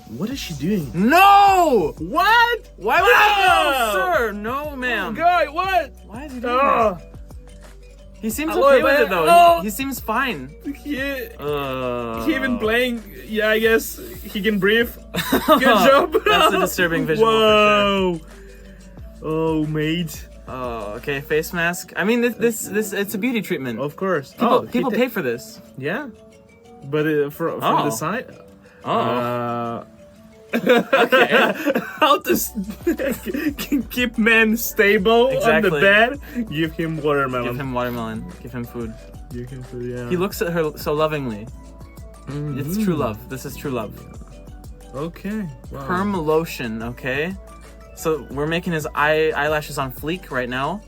What is she doing? No! What? Why would no, sir? No, Oh, ma'am. guy, what? Why is he doing that? He seems Hello, okay with it though. oh. He seems fine. He even playing. Yeah, I guess he can breathe. Good job. That's a disturbing visual. Whoa. Oh, mate. Oh, okay. Face mask. I mean, this it's a beauty treatment. Of course. People pay for this. Yeah, but from the side. Oh. Okay. How to keep men stable on the bed? Give him watermelon. Give him watermelon. Give him food. Give him food. Yeah. He looks at her so lovingly. Mm-hmm. It's true love. This is true love. Okay. Wow. Perm lotion. Okay. So we're making his eyelashes on fleek right now.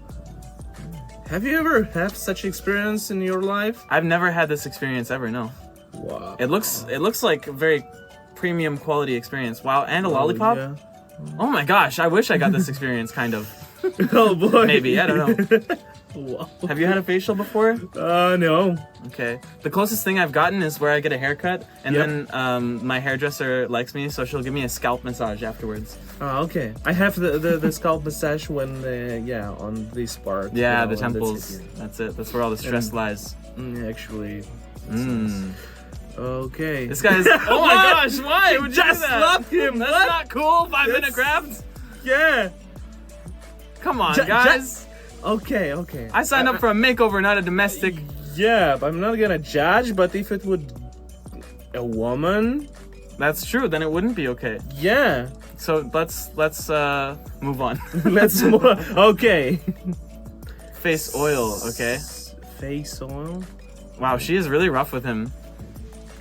Have you ever had such experience in your life? I've never had this experience ever. No. Wow. It looks like a very premium quality experience. Wow, and a lollipop. Yeah. Oh my gosh, I wish I got this experience. Kind of. Oh boy. Maybe, I don't know. Wow. Have you had a facial before? No. Okay. The closest thing I've gotten is where I get a haircut, and Yep. then my hairdresser likes me, so she'll give me a scalp massage afterwards. Okay. I have the scalp massage when on this part. Yeah, you know, the temples. That's it. That's where all the stress lies. Actually. Mm. Okay. This guy's. Oh my gosh! Why would you just do that? slapped him. That's What? not cool. 5 minute craft. Yeah. Come on, guys. Okay. I signed up for a makeover, not a domestic. Yeah, but I'm not gonna judge. But if it would a woman, That's true. Then it wouldn't be okay. yeah. So let's move on. Let's move. Okay. Face oil. Okay. Face oil. Wow, she is really rough with him.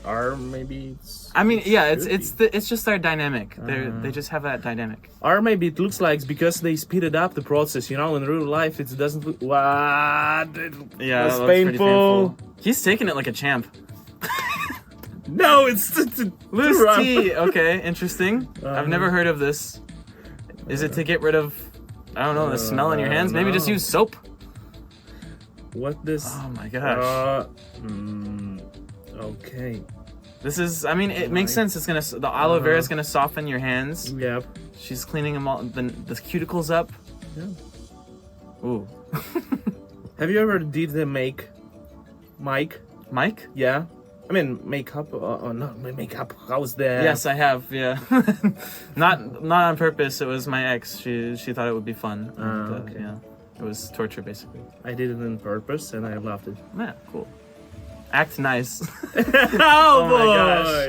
Or maybe it's. I mean, yeah, it's just their dynamic. They just have that dynamic. Or maybe it looks like because they speeded up the process. You know, in real life, it doesn't look. What? Yeah, It's that's pretty painful. painful. He's taking it like a champ. No, it's Loose rough. tea. Okay, interesting. I've never heard of this. Is it to get rid of, I don't know, the smell in your hands? Maybe just no. use soap. What this? Oh my gosh. Okay. This is, I mean, it makes sense. It's gonna, the aloe vera is gonna soften your hands. Yep. She's cleaning them all, the cuticles up. Yeah. Ooh. Have you ever did the Mike? Mike? Yeah. I mean makeup. Not makeup. How's that? Yes, I have. Yeah. not on purpose. It was my ex. She thought it would be fun. And, Okay. Yeah. It was torture basically. I did it on purpose and I loved it. Yeah. Cool. Act nice. Oh, my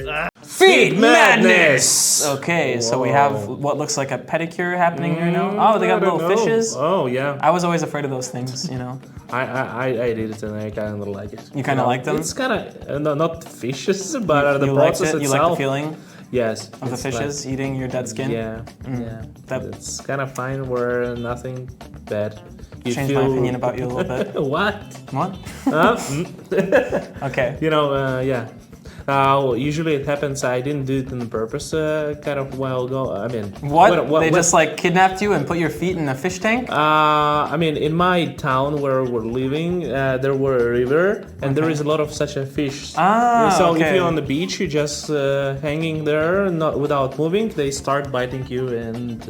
gosh. Feet madness! Okay, so we have what looks like a pedicure happening here now. Oh, they got I don't little know. fishes. Oh yeah. I was always afraid of those things, you know. I did it and I kind of like it. You kind of like them? It's kind of not fishes, but the You liked process it? itself. You like the feeling Yes. of the fishes eating your dead skin? Yeah. Yeah. That It's kind of fine. Where nothing bad. You changed my opinion about you a little bit. What? What? Okay. You know, yeah. Usually it happens. I didn't do it on purpose. Kind of a while ago. I mean, What? They just like kidnapped you and put your feet in a fish tank? I mean, in my town where we're living, there were a river, and there is a lot of such a fish. So if you're on the beach, you're just hanging there, not without moving. They start biting you and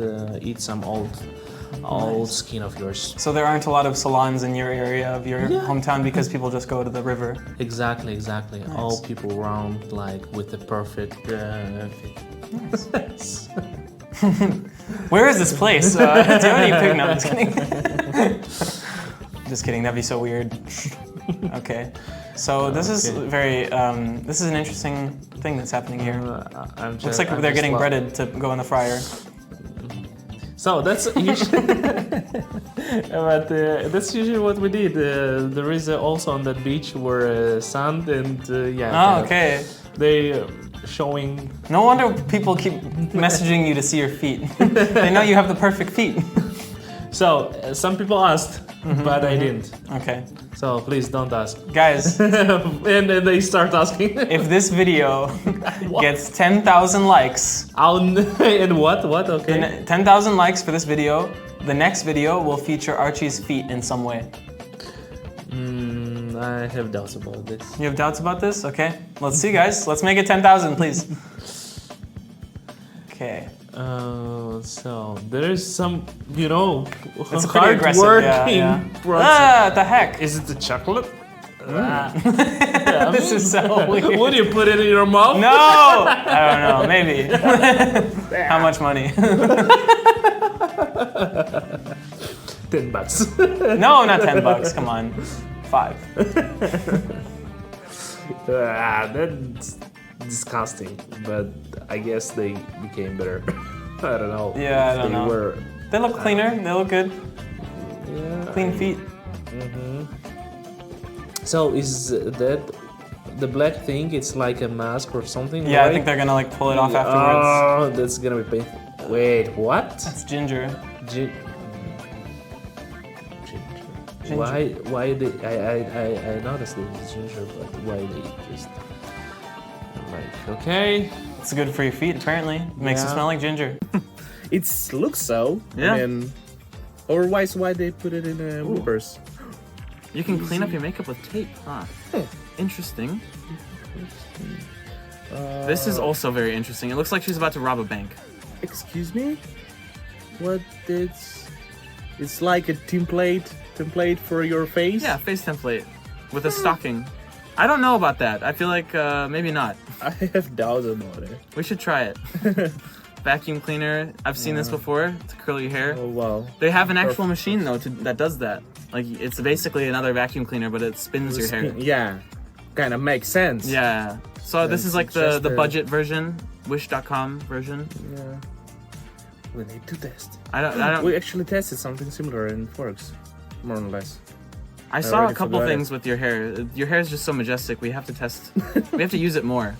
eat some old skin of yours. So there aren't a lot of salons in your area of your hometown because people just go to the river. Exactly. Nice. All people around, like with the perfect fit. Nice. Where is this place? Do you have any pick? No, I'm just kidding. Just kidding. That'd be so weird. Okay. So this is very. This is an interesting thing that's happening here. Looks like they're getting breaded to go in the fryer. So that's usually, but that's usually what we did. There is also on that beach where sand and Oh, okay. They showing. No wonder people keep messaging you to see your feet. They know you have the perfect feet. So some people asked, but I didn't. Okay. So please don't ask, Guys. And then they start asking. If this video gets 10,000 likes, And what? Okay. 10,000 likes for this video, the next video will feature Archie's feet in some way. I have doubts about this. You have doubts about this? Okay. Let's see, guys. Let's make it 10,000, please. Okay. So there is some, you know, It's pretty aggressive. hard-working process. The heck? Is it the chocolate? This is so weird. Would you put it in your mouth? No! I don't know, maybe. How much money? $10. No, not $10, come on. 5. That's disgusting, but I guess they became better. I don't know. Yeah, I don't know. They look cleaner, they look good. Yeah. Clean feet. So is that the black thing? It's like a mask or something? Yeah, right? I think they're gonna like pull it off afterwards. Oh, that's gonna be painful. Wait, what? It's ginger. Ginger. Ginger. Why they? I noticed it was ginger, but why they just like okay? It's good for your feet apparently. It makes it smell like ginger. It looks so. Yeah. I mean, otherwise, why they put it in Woopers? You can clean up your makeup with tape, huh? Interesting. This is also very interesting. It looks like she's about to rob a bank. Excuse me? What it's like a template for your face? Yeah, face template with a stocking. I don't know about that. I feel like maybe not. I have doubts about it. We should try it. Vacuum cleaner. I've seen this before to curl your hair. Oh wow. They have an actual machine though that does that. Like it's basically another vacuum cleaner, but it spins your hair. Yeah, kind of makes sense. Yeah. So this is like the budget version, Wish.com version. Yeah. We need to test. I don't. We actually tested something similar in Forks, more or less. I saw a couple things with your hair. Your hair is just so majestic. We have to test. We have to use it more.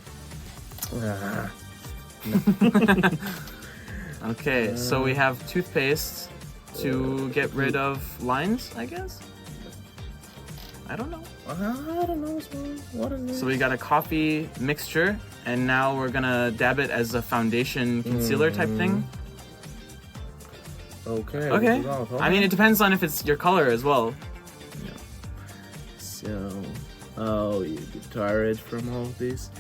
Okay, so we have toothpaste to get rid of lines, I guess? I don't know. I don't know. What is it? So we got a coffee mixture, and now we're gonna dab it as a foundation concealer type thing. Okay. Okay. I mean, it depends on if it's your color as well. Yeah. So, you get tired from all of this.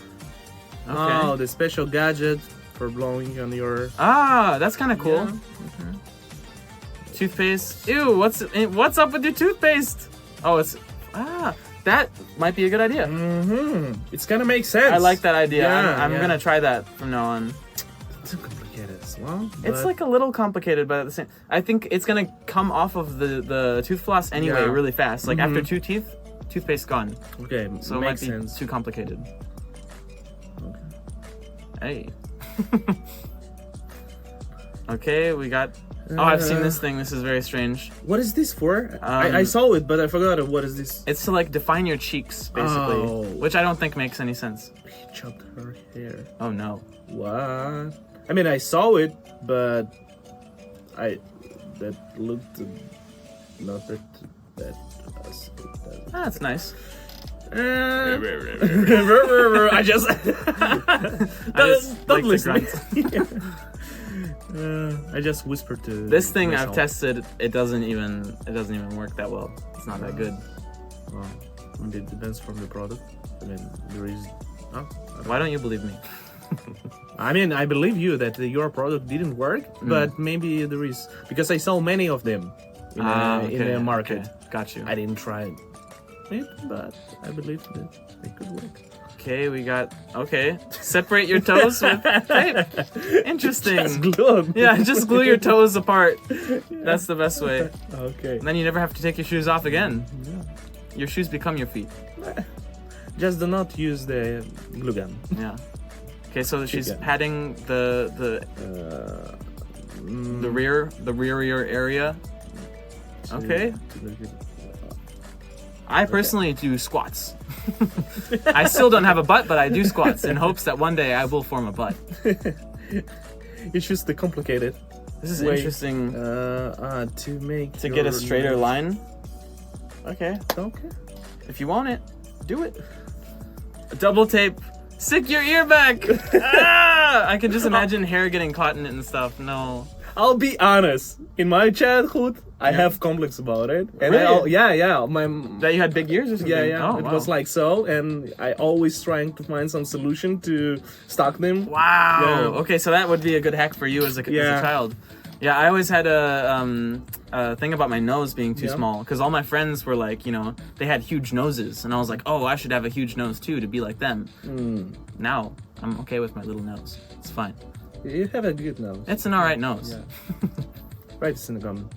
Okay. Oh, the special gadget for blowing on your. Ah, that's kind of cool. Yeah. Okay. Toothpaste. Ew, what's up with your toothpaste? Oh, that might be a good idea. It's gonna make sense. I like that idea. Yeah, I'm gonna try that from now on. It's too complicated as well. It's like a little complicated, but at the same, I think it's gonna come off of the tooth floss anyway really fast. Like after 2 teeth, toothpaste gone. Okay, So it might be too complicated. Okay. Hey. Okay, we got. Oh, I've seen this thing. This is very strange. What is this for? I saw it, but I forgot what is this. It's to like define your cheeks, basically, which I don't think makes any sense. He chopped her hair. Oh no. What? I mean, I saw it, but that looked not that. That's nice. I just don't listen. I just whispered to this thing myself. I've tested. It doesn't even work that well. It's not that good. Well, it depends from the product. I mean, there is. Why don't you believe me? I mean, I believe you that your product didn't work, but maybe there is because I saw many of them in the market. Okay. Got you. I didn't try it, but I believe that it could work. Okay, we got. Okay, separate your toes with tape. Interesting. Just glue them. Yeah, just glue your toes apart. That's the best way. Okay. And then you never have to take your shoes off again. Yeah. Your shoes become your feet. Just do not use the glue gun. Yeah. Okay, so she's patting the rear area. Okay. I personally do squats. I still don't have a butt, but I do squats in hopes that one day I will form a butt. It's just the complicated. This is interesting. To get a straighter line. Okay. Okay. If you want it, do it. Double tape Stick your ear back! Ah! I can just imagine hair getting caught in it and stuff. No. I'll be honest. In my childhood, I have complex about it. And Really? that you had big ears or something? Yeah. Oh, it wow. was like so, and I always trying to find some solution to stop them. Wow. Yeah. Okay, so that would be a good hack for you as a child. Yeah, I always had a thing about my nose being too small because all my friends were like, you know, they had huge noses, and I was like, oh, I should have a huge nose too to be like them. Now I'm okay with my little nose. It's fine. You have a good nose. It's an alright nose. Write this in the comment.